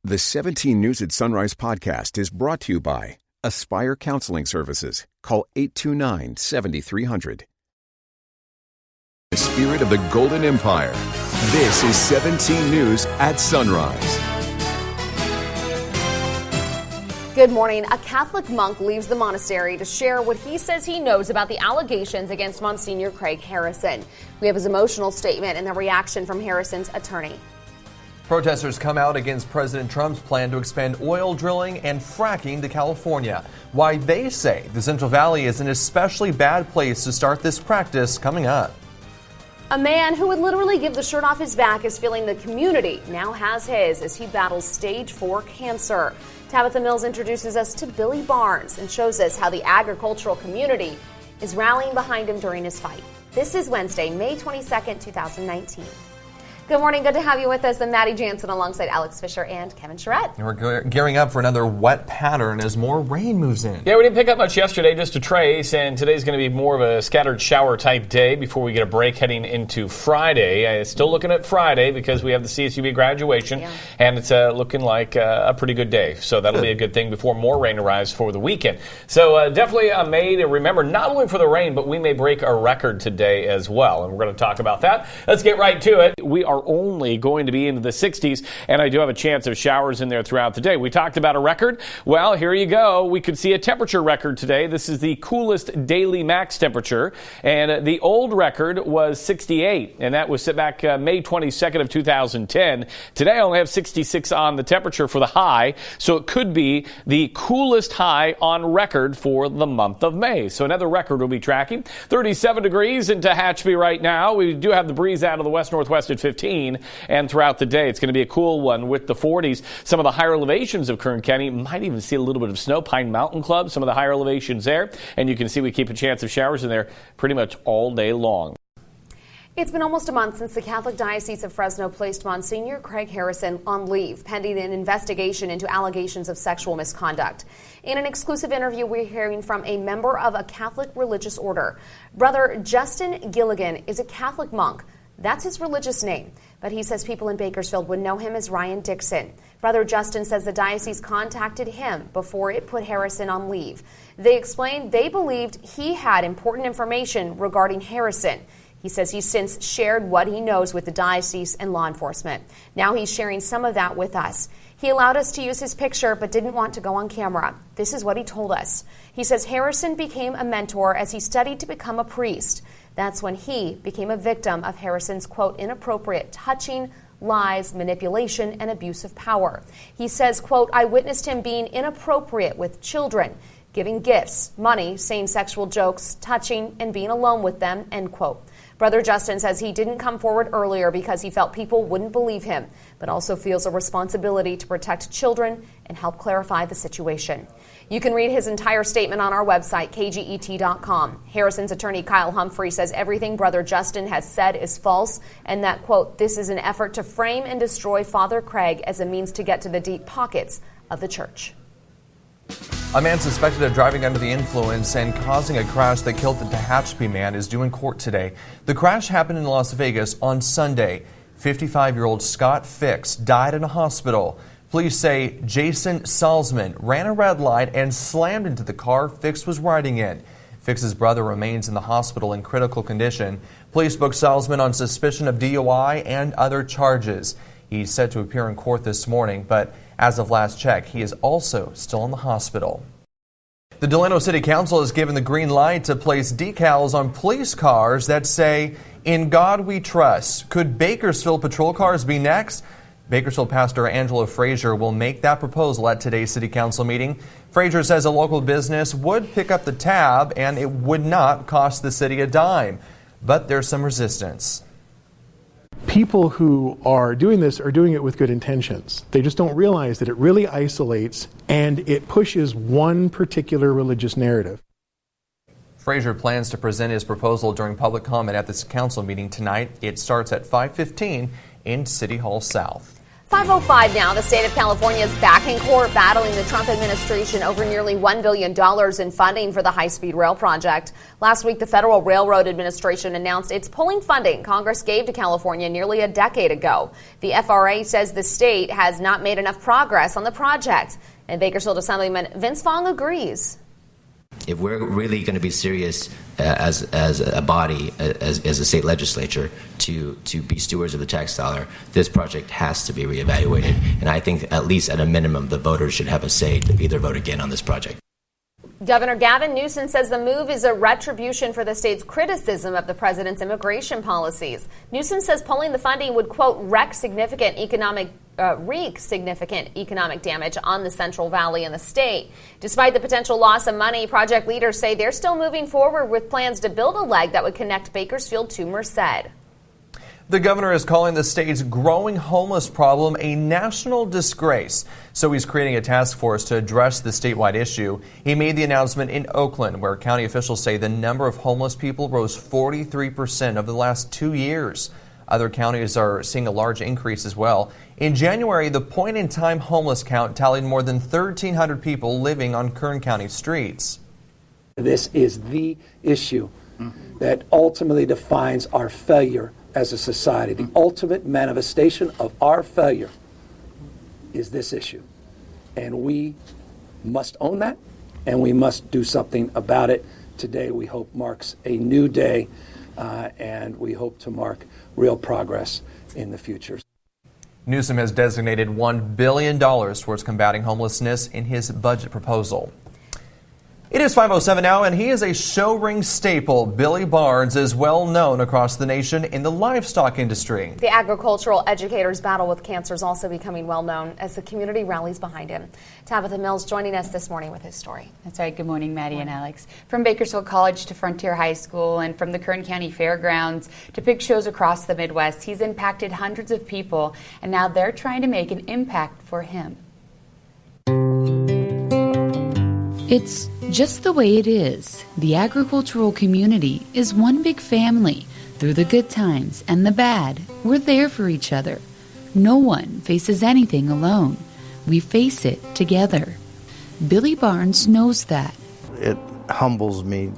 The 17 News at Sunrise podcast is brought to you by Aspire Counseling Services. Call 829-7300. The spirit of the Golden Empire. This is 17 News at Sunrise. Good morning. A Catholic monk leaves the monastery to share what he says he knows about the allegations against Monsignor Craig Harrison. We have his emotional statement and the reaction from Harrison's attorney. Protesters come out against President Trump's plan to expand oil drilling and fracking to California. Why they say the Central Valley is an especially bad place to start this practice coming up. A man who would literally give the shirt off his back is feeling the community now has his as he battles stage 4 cancer. Tabitha Mills introduces us to Billy Barnes and shows us how the agricultural community is rallying behind him during his fight. This is Wednesday, May 22nd, 2019. Good morning. Good to have you with us. I'm Maddie Jansen alongside Alex Fisher and Kevin Charette. And we're gearing up for another wet pattern as more rain moves in. Yeah, we didn't pick up much yesterday, just a trace, and today's going to be more of a scattered shower type day before we get a break heading into Friday. Still looking at Friday because we have the CSUB graduation, and it's looking like a pretty good day. So that'll be a good thing before more rain arrives for the weekend. So definitely a May to remember, not only for the rain, but we may break a record today as well, and we're going to talk about that. Let's get right to it. We are only going to be into the 60s, and I do have a chance of showers in there throughout the day. We talked about a record. Well, here you go. We could see a temperature record today. This is the coolest daily max temperature, and the old record was 68, and that was set back May 22nd of 2010. Today I only have 66 on the temperature for the high, so it could be the coolest high on record for the month of May. So another record we'll be tracking. 37 degrees in Tehachapi right now. We do have the breeze out of the west-northwest at 15. And throughout the day, it's going to be a cool one with the 40s. Some of the higher elevations of Kern County might even see a little bit of snow. Pine Mountain Club, some of the higher elevations there. And you can see we keep a chance of showers in there pretty much all day long. It's been almost a month since the Catholic Diocese of Fresno placed Monsignor Craig Harrison on leave, pending an investigation into allegations of sexual misconduct. In an exclusive interview, we're hearing from a member of a Catholic religious order. Brother Justin Gilligan is a Catholic monk. That's his religious name, but he says people in Bakersfield would know him as Ryan Dixon. Brother Justin says the diocese contacted him before it put Harrison on leave. They explained they believed he had important information regarding Harrison. He says he's since shared what he knows with the diocese and law enforcement. Now he's sharing some of that with us. He allowed us to use his picture but didn't want to go on camera. This is what he told us. He says Harrison became a mentor as he studied to become a priest. That's when he became a victim of Harrison's, quote, inappropriate touching, lies, manipulation, and abuse of power. He says, quote, I witnessed him being inappropriate with children, giving gifts, money, saying sexual jokes, touching, and being alone with them, end quote. Brother Justin says he didn't come forward earlier because he felt people wouldn't believe him, but also feels a responsibility to protect children and help clarify the situation. You can read his entire statement on our website, kget.com. Harrison's attorney, Kyle Humphrey, says everything Brother Justin has said is false and that, quote, this is an effort to frame and destroy Father Craig as a means to get to the deep pockets of the church. A man suspected of driving under the influence and causing a crash that killed the Tehachapi man is due in court today. The crash happened in Las Vegas on Sunday. 55-year-old Scott Fix died in a hospital. Police say Jason Salzman ran a red light and slammed into the car Fix was riding in. Fix's brother remains in the hospital in critical condition. Police booked Salzman on suspicion of DUI and other charges. He's set to appear in court this morning, but as of last check, he is also still in the hospital. The Delano City Council has given the green light to place decals on police cars that say, "In God We Trust." Could Bakersfield patrol cars be next? Bakersfield Pastor Angela Frazier will make that proposal at today's City Council meeting. Frazier says a local business would pick up the tab and it would not cost the city a dime. But there's some resistance. People who are doing this are doing it with good intentions. They just don't realize that it really isolates and it pushes one particular religious narrative. Frazier plans to present his proposal during public comment at this council meeting tonight. It starts at 5:15 in City Hall South. 5:05 now. The state of California is back in court battling the Trump administration over nearly $1 billion in funding for the high-speed rail project. Last week, the Federal Railroad Administration announced it's pulling funding Congress gave to California nearly a decade ago. The FRA says the state has not made enough progress on the project. And Bakersfield Assemblyman Vince Fong agrees. If we're really going to be serious as a body, as a state legislature, to be stewards of the tax dollar, this project has to be reevaluated. And I think at least at a minimum, the voters should have a say to either vote again on this project. Governor Gavin Newsom says the move is a retribution for the state's criticism of the president's immigration policies. Newsom says pulling the funding would, quote, wreak significant economic damage on the Central Valley and the state. Despite the potential loss of money, project leaders say they're still moving forward with plans to build a leg that would connect Bakersfield to Merced. The governor is calling the state's growing homeless problem a national disgrace, so he's creating a task force to address the statewide issue. He made the announcement in Oakland, where county officials say the number of homeless people rose 43% over the last 2 years. Other counties are seeing a large increase as well. In January, the point-in-time homeless count tallied more than 1,300 people living on Kern County streets. This is the issue that ultimately defines our failure as a society. The ultimate manifestation of our failure is this issue. And we must own that, and we must do something about it. Today, we hope, marks a new day, and we hope to mark real progress in the future. Newsom has designated $1 billion towards combating homelessness in his budget proposal. It is 5:07 now, and he is a show ring staple. Billy Barnes is well known across the nation in the livestock industry. The agricultural educator's battle with cancer is also becoming well known as the community rallies behind him. Tabitha Mills joining us this morning with his story. That's right. Good morning, Maddie and Alex. From Bakersfield College to Frontier High School and from the Kern County Fairgrounds to big shows across the Midwest, he's impacted hundreds of people, and now they're trying to make an impact for him. It's just the way it is. The agricultural community is one big family. Through the good times and the bad, we're there for each other. No one faces anything alone. We face it together. Billy Barnes knows that. It humbles me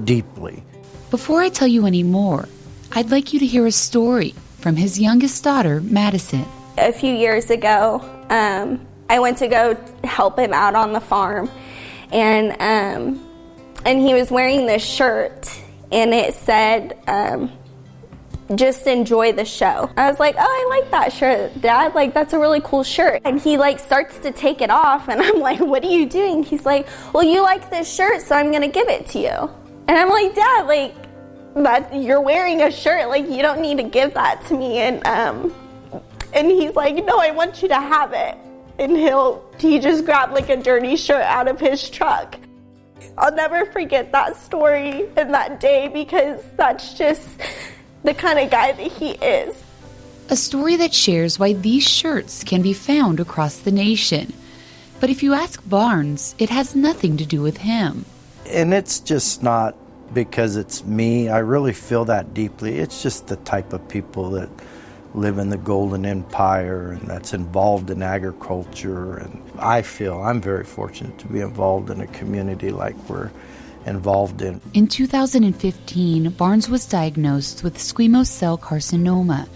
deeply. Before I tell you any more, I'd like you to hear a story from his youngest daughter, Madison. A few years ago, I went to go help him out on the farm, and he was wearing this shirt, and it said, just enjoy the show. I was like, oh, I like that shirt, Dad. Like, that's a really cool shirt. And he, starts to take it off, and I'm like, what are you doing? He's like, well, you like this shirt, so I'm going to give it to you. And I'm like, Dad, that you're wearing a shirt. You don't need to give that to me. And he's like, no, I want you to have it. And he just grabbed a dirty shirt out of his truck. I'll never forget that story and that day, because that's just the kind of guy that he is. A story that shares why these shirts can be found across the nation. But if you ask Barnes, it has nothing to do with him. And it's just not because it's me. I really feel that deeply. It's just the type of people that live in the Golden Empire and that's involved in agriculture. And I feel I'm very fortunate to be involved in a community like we're involved in. In 2015, Barnes was diagnosed with squamous cell carcinoma.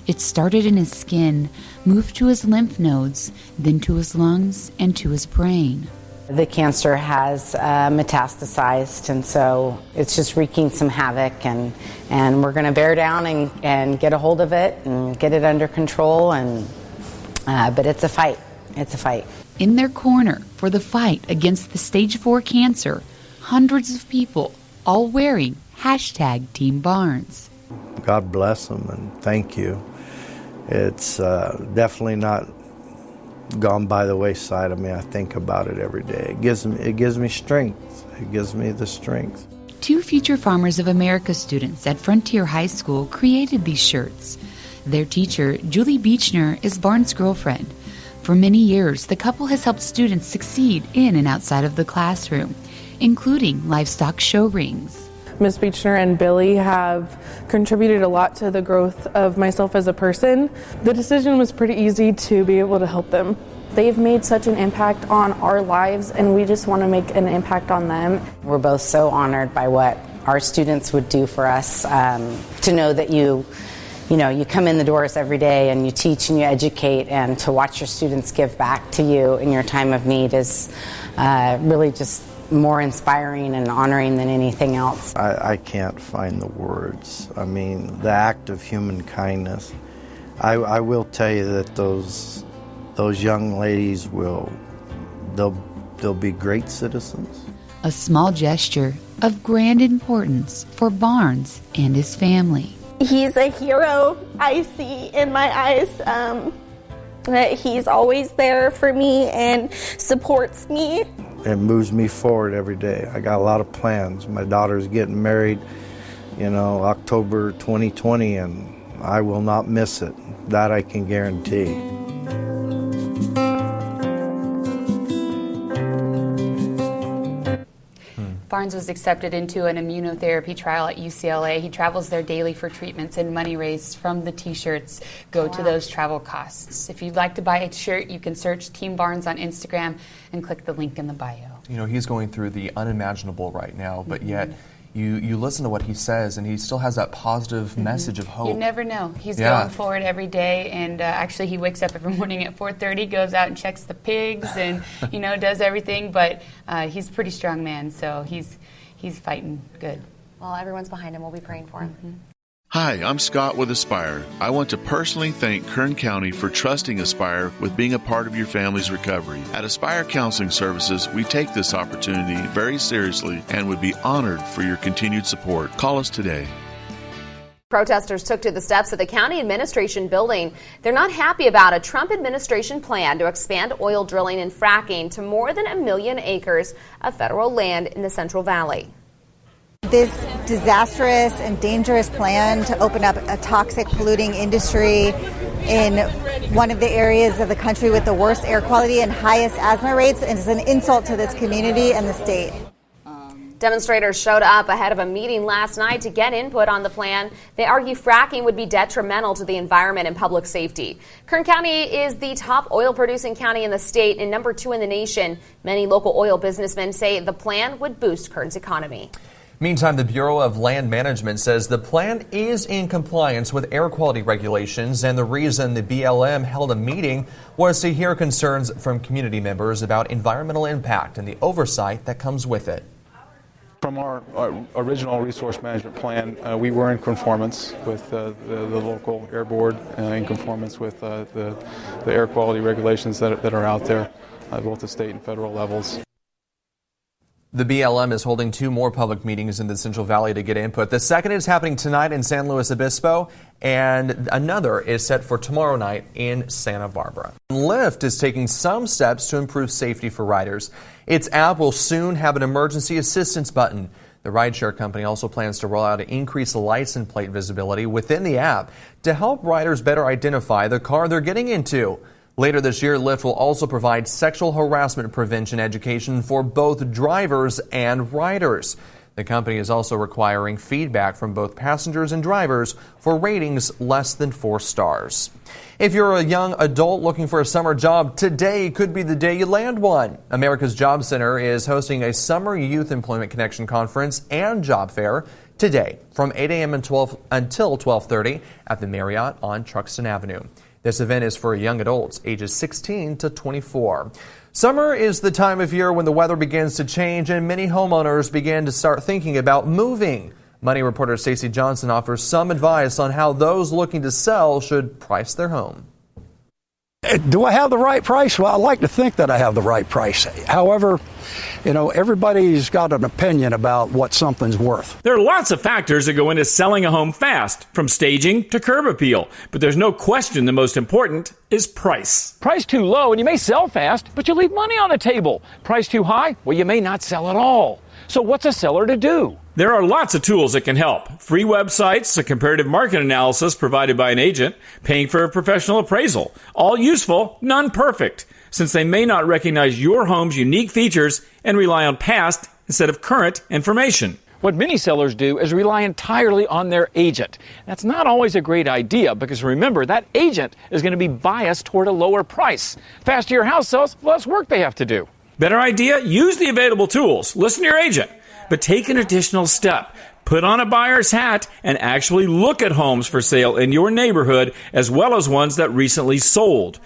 It started in his skin, moved to his lymph nodes, then to his lungs and to his brain. The cancer has metastasized, and so it's just wreaking some havoc, and we're going to bear down and get a hold of it and get it under control, but it's a fight. It's a fight. In their corner for the fight against the stage 4 cancer, hundreds of people, all wearing #Team Barnes. God bless them and thank you. It's definitely not gone by the wayside of me. I think about it every day. It gives me strength. It gives me the strength. 2 Future Farmers of America students at Frontier High School created these shirts. Their teacher, Julie Beechner, is Barnes' girlfriend. For many years, the couple has helped students succeed in and outside of the classroom, including livestock show rings. Ms. Beechner and Billy have contributed a lot to the growth of myself as a person. The decision was pretty easy to be able to help them. They've made such an impact on our lives, and we just want to make an impact on them. We're both so honored by what our students would do for us, to know that you come in the doors every day and you teach and you educate, and to watch your students give back to you in your time of need is really just more inspiring and honoring than anything else. I can't find the words. I mean, the act of human kindness. I will tell you that those young ladies they'll be great citizens. A small gesture of grand importance for Barnes and his family. He's a hero I see in my eyes. That he's always there for me and supports me. It moves me forward every day. I got a lot of plans. My daughter's getting married, October 2020, and I will not miss it. That I can guarantee. Barnes was accepted into an immunotherapy trial at UCLA. He travels there daily for treatments, and money raised from the T-shirts go to those travel costs. If you'd like to buy a shirt, you can search Team Barnes on Instagram and click the link in the bio. He's going through the unimaginable right now, but yet you listen to what he says, and he still has that positive message of hope. You never know. He's going forward every day, and actually he wakes up every morning at 4:30, goes out and checks the pigs, and does everything. But he's a pretty strong man, so he's fighting good. Well, everyone's behind him. We'll be praying for him. Hi, I'm Scott with Aspire. I want to personally thank Kern County for trusting Aspire with being a part of your family's recovery. At Aspire Counseling Services, we take this opportunity very seriously and would be honored for your continued support. Call us today. Protesters took to the steps of the county administration building. They're not happy about a Trump administration plan to expand oil drilling and fracking to more than 1 million acres of federal land in the Central Valley. This disastrous and dangerous plan to open up a toxic polluting industry in one of the areas of the country with the worst air quality and highest asthma rates is an insult to this community and the state. Demonstrators showed up ahead of a meeting last night to get input on the plan. They argue fracking would be detrimental to the environment and public safety. Kern County is the top oil-producing county in the state and number 2 in the nation. Many local oil businessmen say the plan would boost Kern's economy. Meantime, the Bureau of Land Management says the plan is in compliance with air quality regulations, and the reason the BLM held a meeting was to hear concerns from community members about environmental impact and the oversight that comes with it. From our original resource management plan, we were in conformance with the local air board, in conformance with the air quality regulations that are out there, both the state and federal levels. The BLM is holding 2 more public meetings in the Central Valley to get input. The second is happening tonight in San Luis Obispo, and another is set for tomorrow night in Santa Barbara. Lyft is taking some steps to improve safety for riders. Its app will soon have an emergency assistance button. The rideshare company also plans to roll out an increased license plate visibility within the app to help riders better identify the car they're getting into. Later this year, Lyft will also provide sexual harassment prevention education for both drivers and riders. The company is also requiring feedback from both passengers and drivers for ratings less than 4 stars. If you're a young adult looking for a summer job, today could be the day you land one. America's Job Center is hosting a Summer Youth Employment Connection Conference and Job Fair today from 8 a.m. until 12:30 at the Marriott on Truxtun Avenue. This event is for young adults ages 16 to 24. Summer is the time of year when the weather begins to change and many homeowners begin to start thinking about moving. Money reporter Stacey Johnson offers some advice on how those looking to sell should price their home. Do I have the right price? Well, I like to think that I have the right price. However, everybody's got an opinion about what something's worth. There are lots of factors that go into selling a home fast, from staging to curb appeal. But there's no question the most important is price. Price too low and you may sell fast, but you leave money on the table. Price too high, well, you may not sell at all. So what's a seller to do? There are lots of tools that can help. Free websites, a comparative market analysis provided by an agent, paying for a professional appraisal. All useful, none perfect, since they may not recognize your home's unique features and rely on past instead of current information. What many sellers do is rely entirely on their agent. That's not always a great idea because remember, that agent is going to be biased toward a lower price. Faster your house sells, less work they have to do. Better idea? Use the available tools. Listen to your agent. But take an additional step. Put on a buyer's hat and actually look at homes for sale in your neighborhood as well as ones that recently sold.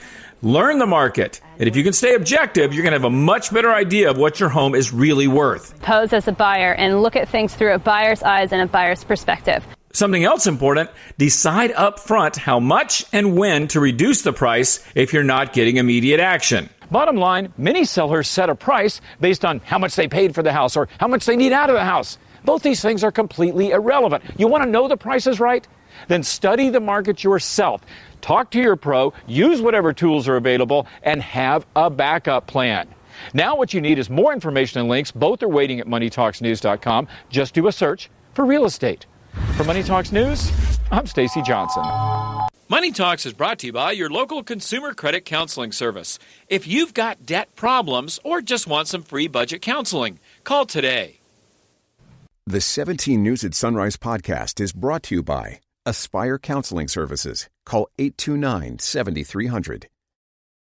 Learn the market, and if you can stay objective, you're going to have a much better idea of what your home is really worth. Pose as a buyer and look at things through a buyer's eyes and a buyer's perspective. Something else important, decide up front how much and when to reduce the price if you're not getting immediate action. Bottom line, many sellers set a price based on how much they paid for the house or how much they need out of the house. Both these things are completely irrelevant. You want to know the price is right? Then study the market yourself. Talk to your pro, use whatever tools are available, and have a backup plan. Now what you need is more information and links. Both are waiting at MoneyTalksNews.com. Just do a search for real estate. For Money Talks News, I'm Stacey Johnson. Money Talks is brought to you by your local consumer credit counseling service. If you've got debt problems or just want some free budget counseling, call today. The 17 News at Sunrise podcast is brought to you by Aspire Counseling Services. Call 829-7300.